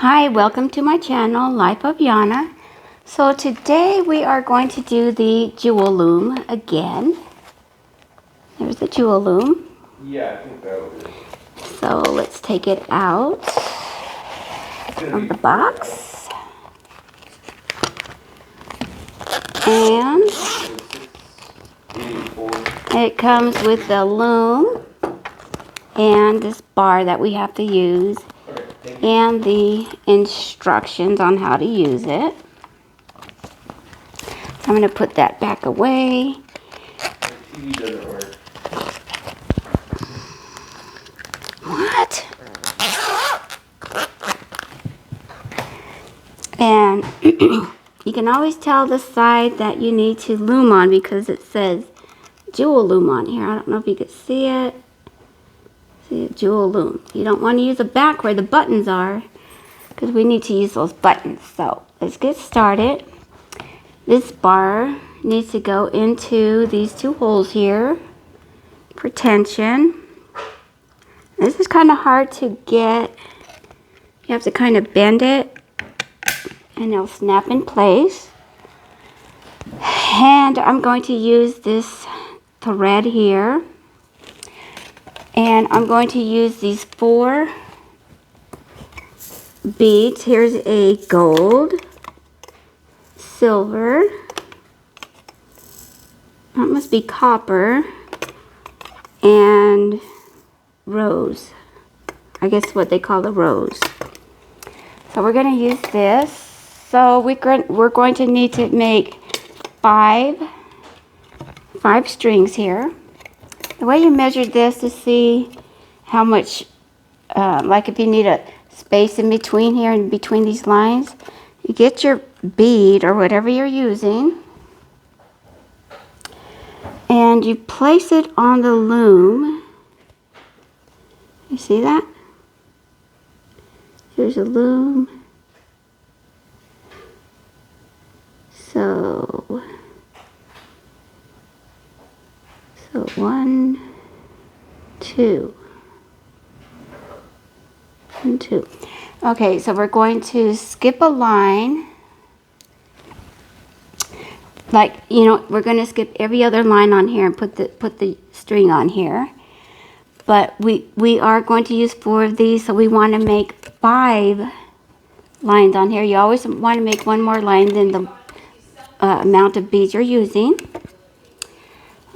Hi, welcome to my channel, Life of Yana. So today we are going to do the Jewel Loom again. There's the Jewel Loom. Yeah, I think that'll do. So let's take it out of the box. And it comes with the loom and this bar that we have to use and the instructions on how to use it. So I'm going to put that back away. TV doesn't work. What? And you can always tell the side that you need to loom on because it says Jewel Loom on here. I don't know if you can see it. See it, Jewel Loom. You don't want to use the back where the buttons are because we need to use those buttons. So let's get started. This bar needs to go into these two holes here for tension. This is kind of hard to get. You have to kind of bend it and it'll snap in place. And I'm going to use this thread here. And I'm going to use these 4 beads. Here's a gold, silver, that must be copper, and rose. I guess what they call the rose. So we're going to use this. So we're going to need to make 5 strings here. The way you measure this to see how much, like if you need a space in between here and between these lines, you get your bead or whatever you're using and you place it on the loom. You see that? Here's a loom. So 1, 2, and 2. Okay, so we're going to skip a line. Like, you know, we're going to skip every other line on here and put the string on here. But we are going to use 4 of these, so we want to make 5 lines on here. You always want to make 1 more line than the amount of beads you're using.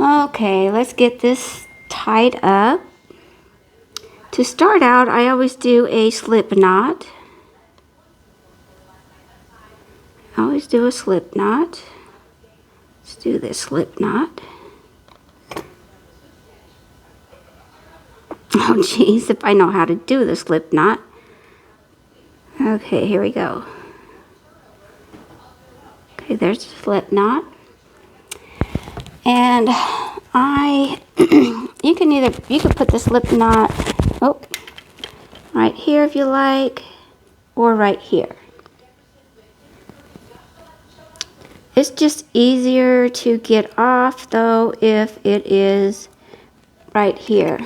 Okay, let's get this tied up. To start out, I always do a slip knot. I always do a slip knot. Let's do this slip knot. Oh geez, if I know how to do the slip knot. Okay, here we go. Okay, there's the slip knot. And you can put the slip knot, right here if you like, or right here. It's just easier to get off though if it is right here.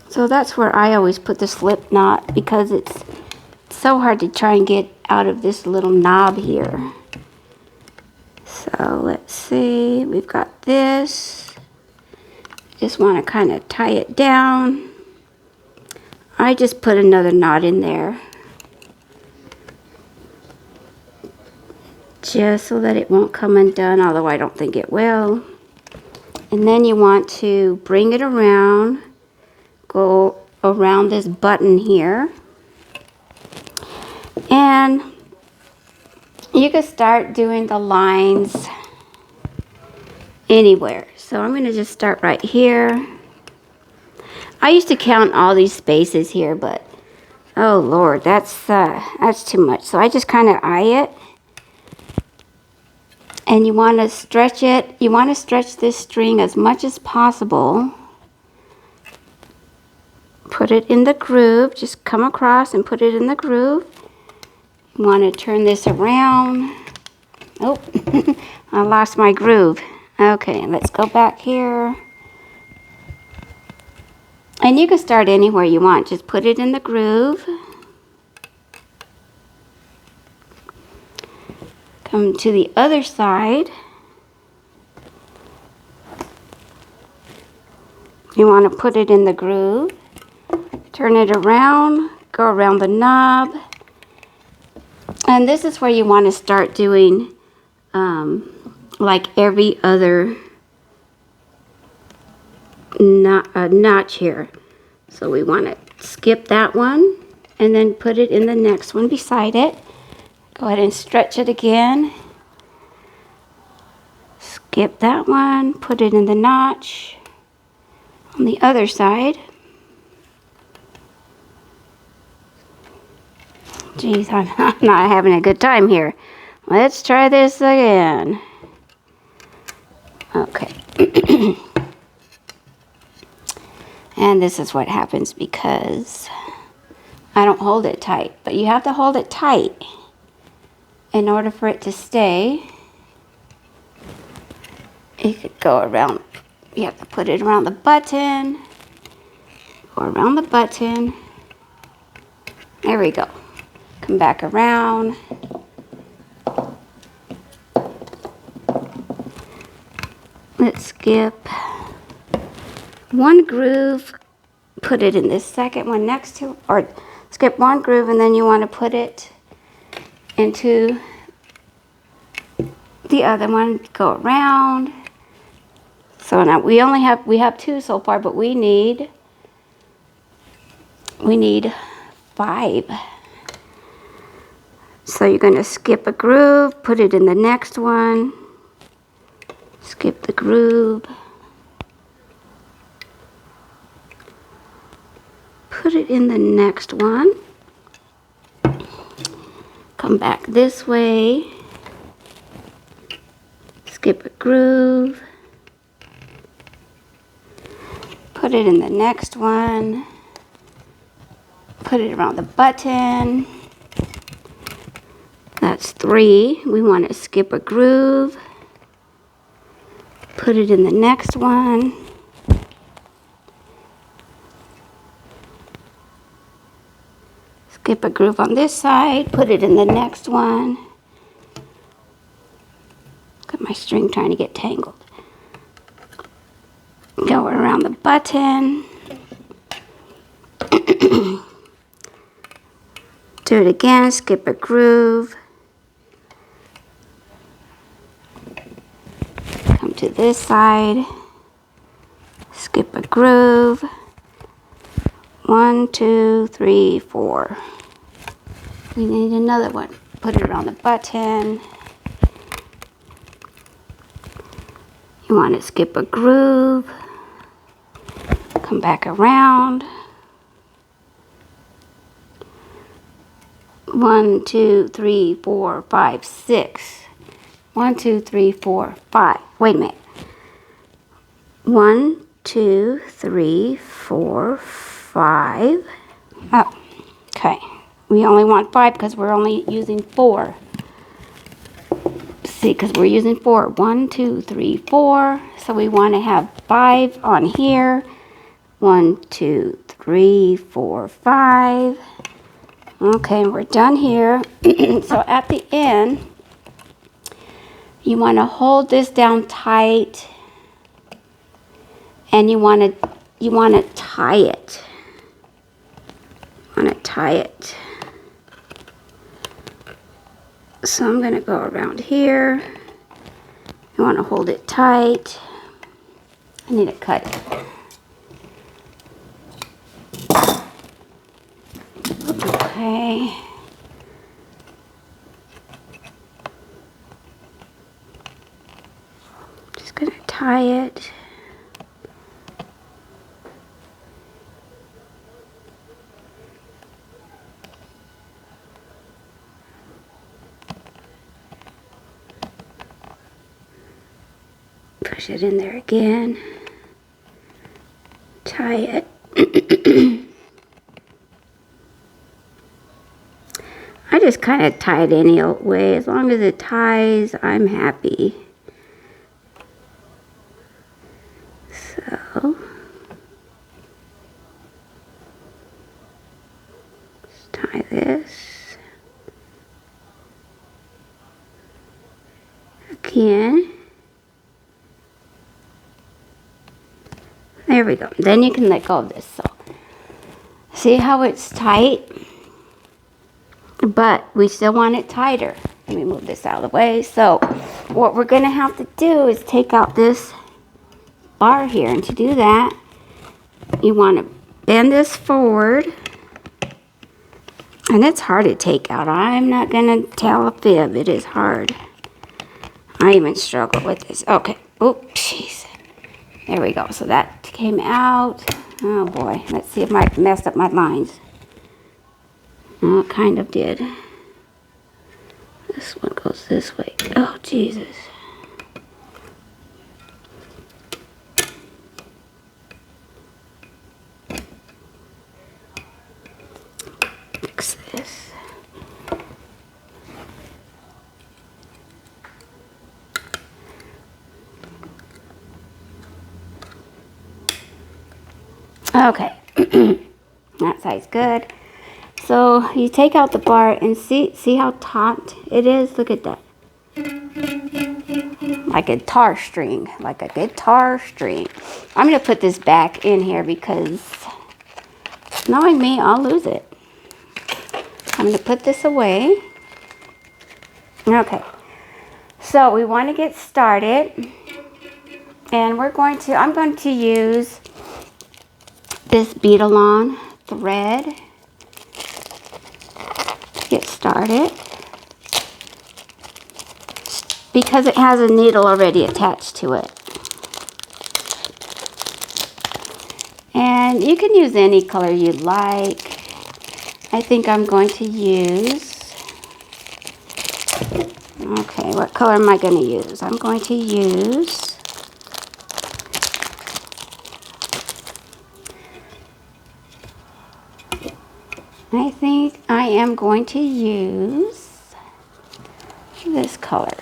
So that's where I always put the slip knot because it's so hard to try and get out of this little knob here. So let's see, we've got this. Just want to kind of tie it down. I just put another knot in there. Just so that it won't come undone, although I don't think it will. And then you want to bring it around, go around this button here. And you can start doing the lines anywhere. So I'm going to just start right here. I used to count all these spaces here, but oh Lord, that's too much. So I just kind of eye it. And you want to stretch it. You want to stretch this string as much as possible. Put it in the groove. Just come across and put it in the groove. You want to turn this around. Oh, I lost my groove. Okay, let's go back here. And you can start anywhere you want. Just put it in the groove. Come to the other side. You want to put it in the groove. Turn it around, go around the knob. And this is where you want to start doing like every other notch here. So we want to skip that one and then put it in the next one beside it. Go ahead and stretch it again. Skip that one, put it in the notch on the other side. Geez, I'm not having a good time here. Let's try this again. Okay. And this is what happens because I don't hold it tight. But you have to hold it tight in order for it to stay. You could go around, you have to put it around the button. Go around the button. There we go. Come back around. Let's skip one groove, put it in this second one next to, or skip one groove and then you want to put it into the other one, go around. So now we have two so far, but we need 5. So you're going to skip a groove, put it in the next one, skip the groove, put it in the next one, come back this way, skip a groove, put it in the next one, put it around the button. That's 3. We want to skip a groove, put it in the next one, skip a groove on this side, put it in the next one. Got my string trying to get tangled. Go around the button. Do it again, skip a groove. Come to this side, skip a groove. 1, 2, 3, 4. We need another one. Put it around the button. You want to skip a groove. Come back around. 1, 2, 3, 4, 5, 6. 1, 2, 3, 4, 5. Wait a minute. 1, 2, 3, 4, 5. Oh, okay. We only want 5 because we're only using 4. See, because we're using 4. 1, 2, 3, 4. So we want to have 5 on here. 1, 2, 3, 4, 5. Okay, we're done here. So at the end, you want to hold this down tight, and you want to tie it. So I'm going to go around here. You want to hold it tight. I need to cut it. Okay. Just going to tie it. Push it in there again. Tie it. I just kind of tie it any old way. As long as it ties, I'm happy. So, let's tie this. pin. There we go. Then you can let go of this. So see how it's tight? But we still want it tighter. Let me move this out of the way. So what we're going to have to do is take out this bar here. And to do that, you want to bend this forward. And it's hard to take out. I'm not going to tell a fib. It is hard. I even struggle with this. Okay. Oh, jeez. There we go. So that came out. Oh boy. Let's see if I messed up my lines. Oh, it kind of did. This one goes this way. Oh, Jesus. Fix this. Okay, that side's good. So you take out the bar and see how taut it is? Look at that. Like a guitar string, like a guitar string. I'm gonna put this back in here because knowing me, I'll lose it. I'm gonna put this away. Okay, so we wanna get started and I'm going to use this bead-along thread to get started because it has a needle already attached to it. And you can use any color you like. I think I'm going to use, okay, what color am I going to use? I'm going to use I think I am going to use this color.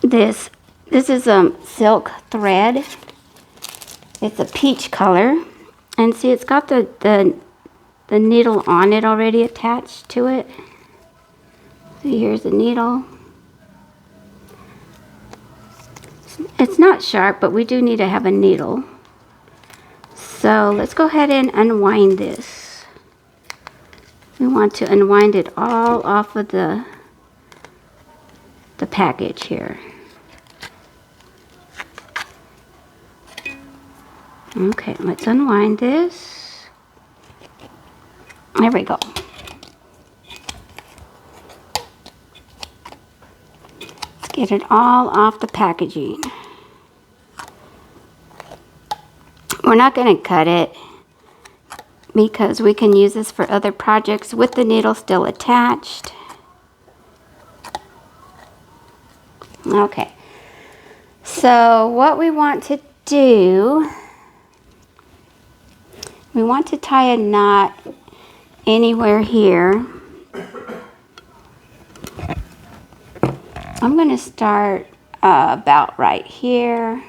This is silk thread. It's a peach color. And see, it's got the needle on it already attached to it. See, here's the needle. It's not sharp, but we do need to have a needle. So let's go ahead and unwind this. We want to unwind it all off of the package here. Okay, let's unwind this. There we go. Let's get it all off the packaging. We're not going to cut it because we can use this for other projects with the needle still attached. Okay, so what we want to do, we want to tie a knot anywhere here. I'm going to start about right here.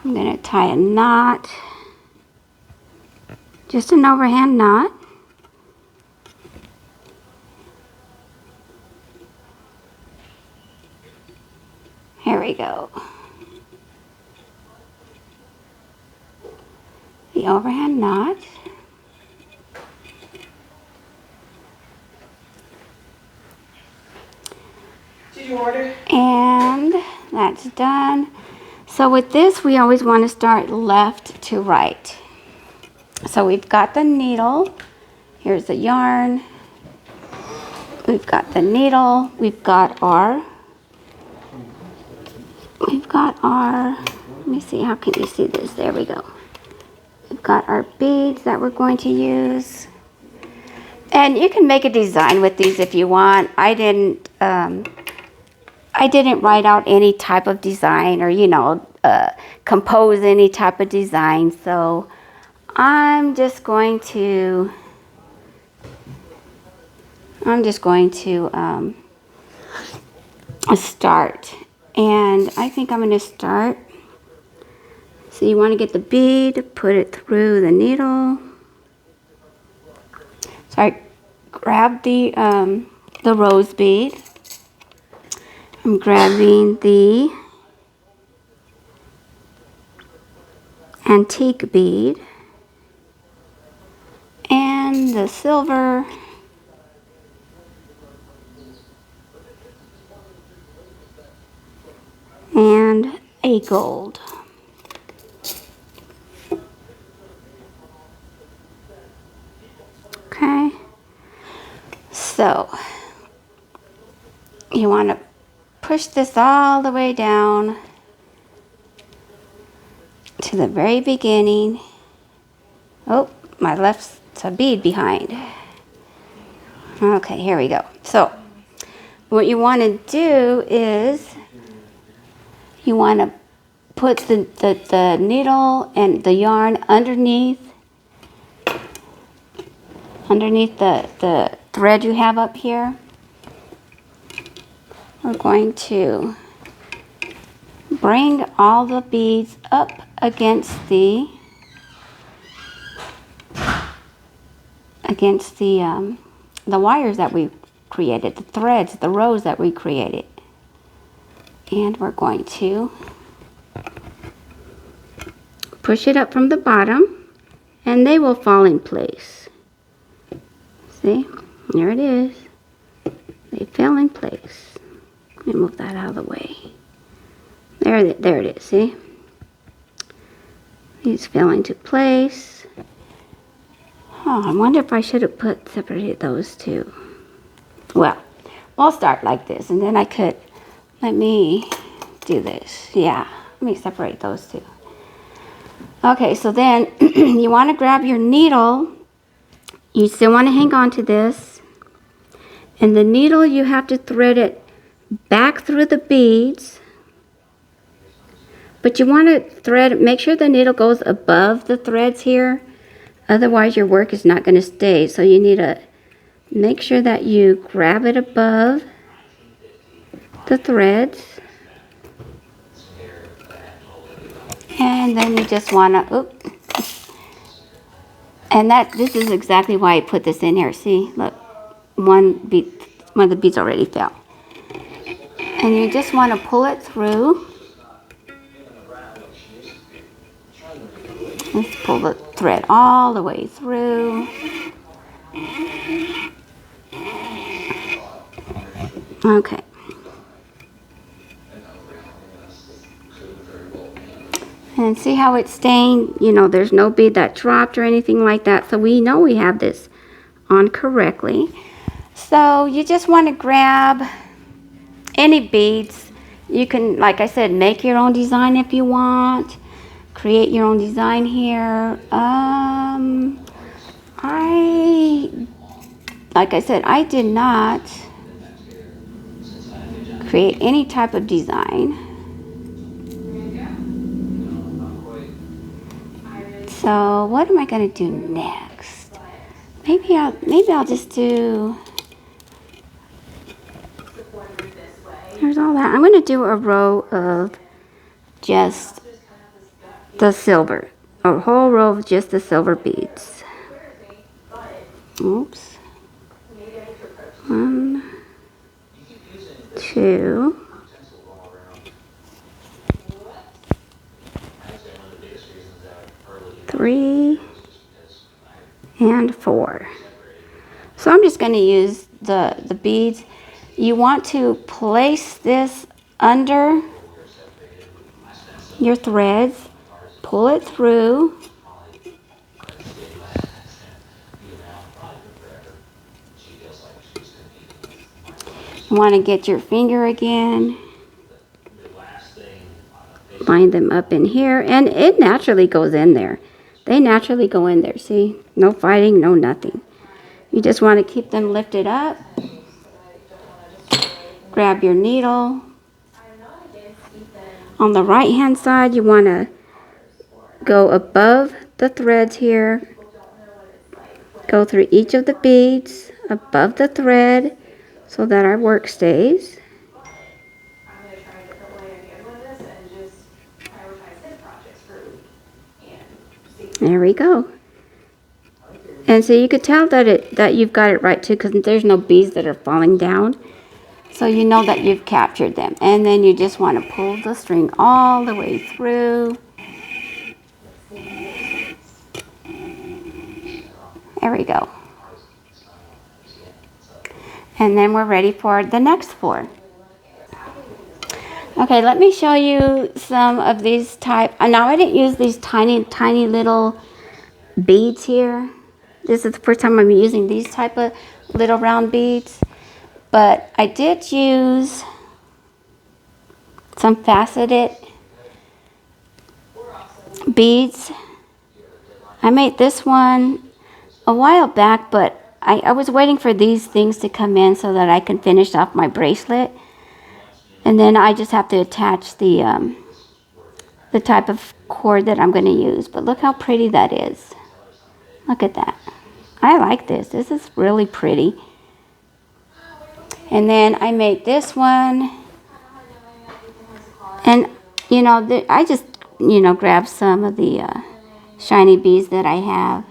I'm going to tie a knot, just an overhand knot. Here we go. The overhand knot. Did you order? And that's done. So with this, we always want to start left to right. So we've got the needle. Here's the yarn. We've got the needle. We've got our, let me see, how can you see this? There we go. We've got our beads that we're going to use. And you can make a design with these if you want. I didn't write out any type of design or, you know, compose any type of design. So I'm just going to start. And I think I'm going to start. So you want to get the bead, put it through the needle. So I grab the the rose bead. I'm grabbing the antique bead and the silver and a gold. Okay, so you want to push this all the way down to the very beginning. Oh, my left's a bead behind. Okay, here we go. So what you want to do is you want to put the needle and the yarn underneath the thread you have up here. We're going to bring all the beads up against the wires that we created, the threads, the rows that we created. And we're going to push it up from the bottom and they will fall in place. See, there it is. They fell in place. Let me move that out of the way. There it is, see? These fell into place. Oh, I wonder if I should have separated those two. Well, I'll start like this, and then I could, let me do this. Yeah, let me separate those two. Okay, so then you want to grab your needle. You still want to hang on to this. And the needle, you have to thread it back through the beads. But you want to thread, make sure the needle goes above the threads here. Otherwise your work is not going to stay. So you need to make sure that you grab it above the threads. And then you just want to, and this is exactly why I put this in here. See, look, one of the beads already fell. And you just want to pull it through. Let's pull the thread all the way through. Okay. And see how it's staying? You know, there's no bead that dropped or anything like that. So we know we have this on correctly. So you just want to grab any beads. You can, like I said, make your own design if you want. Create your own design here. Like I said, I did not create any type of design. So what am I going to do next? Maybe I'll just do. There's all that. I'm going to do a row of just the silver, a whole row of just the silver beads. Oops. 1, 2. Three and 4. So I'm just going to use the beads. You want to place this under your threads, pull it through, you want to get your finger again, line them up in here, and it naturally goes in there. They naturally go in there, see? No fighting, no nothing. You just want to keep them lifted up. Grab your needle. On the right hand side, you want to go above the threads here. Go through each of the beads above the thread so that our work stays. There we go. And so you could tell that you've got it right too, because there's no beads that are falling down. So you know that you've captured them. And then you just want to pull the string all the way through. There we go. And then we're ready for the next 4. Okay, let me show you some of these type. Now I didn't use these tiny little beads here. This is the first time I'm using these type of little round beads. But I did use some faceted beads. I made this one a while back, but I was waiting for these things to come in so that I can finish off my bracelet. And then I just have to attach the type of cord that I'm going to use. But look how pretty that is. Look at that. I like this. This is really pretty. And then I made this one. And, you know, I just, you know, grabbed some of the shiny beads that I have.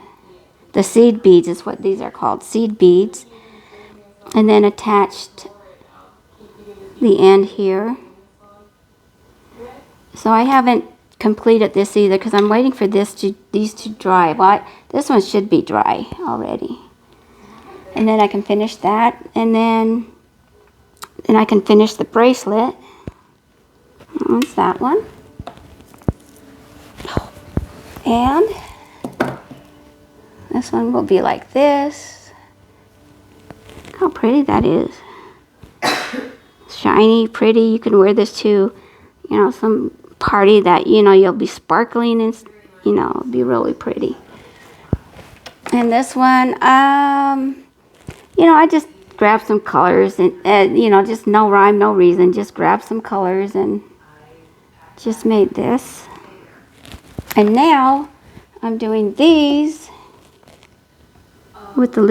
The seed beads is what these are called, seed beads. And then attached the end here. So I haven't completed this either because I'm waiting for these to dry. Well, this one should be dry already. And then I can finish that, and then I can finish the bracelet. That's that one. And this one will be like this. Look how pretty that is. Shiny, pretty. You can wear this to, you know, some party that, you know, you'll be sparkling and, you know, it'll be really pretty. And this one, you know, I just grabbed some colors and, you know, just no rhyme, no reason. Just grabbed some colors and just made this. And now I'm doing these with the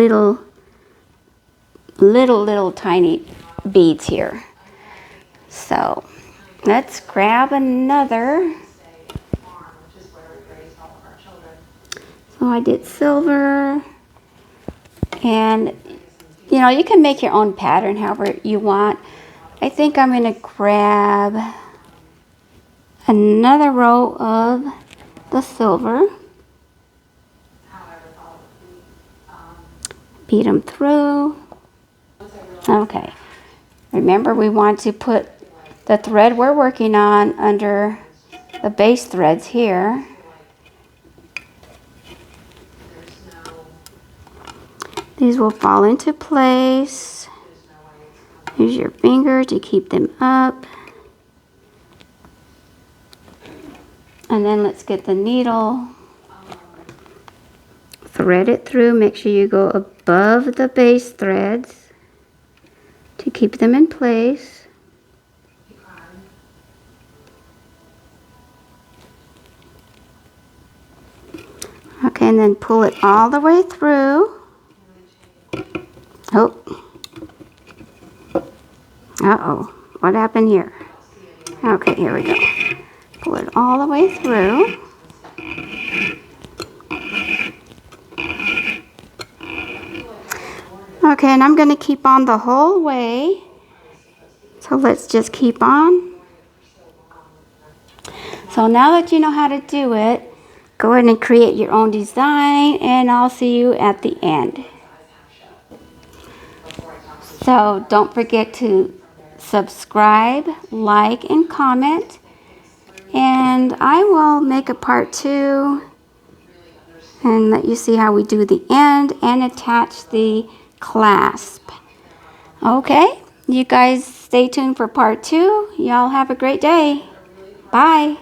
little tiny beads here. So let's grab another. So I did silver, and you know, you can make your own pattern however you want. I think I'm going to grab another row of the silver, beat them through. Okay, remember we want to put the thread we're working on under the base threads here. These will fall into place. Use your finger to keep them up. And then let's get the needle. Thread it through. Make sure you go above the base threads to keep them in place. Okay, and then pull it all the way through. Oh. Uh-oh. What happened here? Okay, here we go. Pull it all the way through. Okay, and I'm going to keep on the whole way. So let's just keep on. So now that you know how to do it, go ahead and create your own design, and I'll see you at the end. So don't forget to subscribe, like, and comment. And I will make a part 2 and let you see how we do the end and attach the clasp. Okay, you guys stay tuned for part 2. Y'all have a great day. Bye.